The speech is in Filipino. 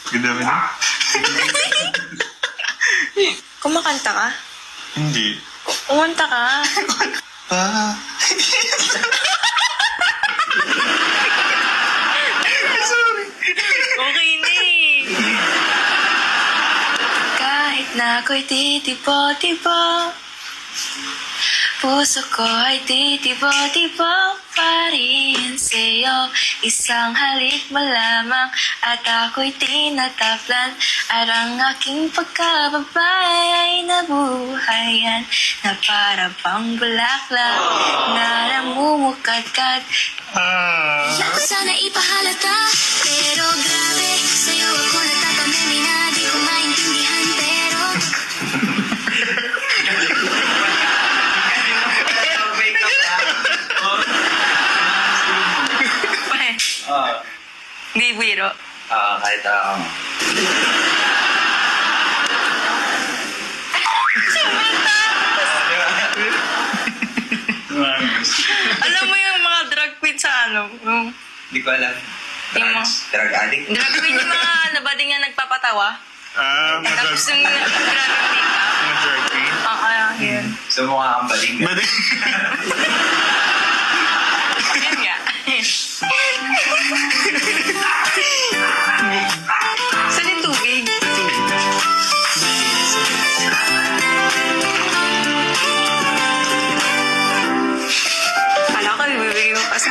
Ganda mo na? Kumakanta ka? Hindi. Kumanta ka. Pa. Okay na eh. Kahit na ako'y titibo-tibo, puso ko ay titibo-tibo pa rin sa'yo. Isang halik mo lamang at ako'y tinataplan. At ang aking pagkababay ay nabuhayan na para bang bulaklak na namumukadkad. Sana ipahalata, pero grabe, sa'yo ako natapamemi na di ko maintindihan, pero Hindi biro. Kahit Alam mo yung mga drag queen sa ano? Hindi ko alam. Yung mga Drug addict? drag queen yung mga nabading nga nagpapatawa. Tapos yung grabe makeup. Mga drag queen. Yun. So mukha kang baling. Yun nga. Saan yung tubig? Kala ko, ibibigay mo pa sa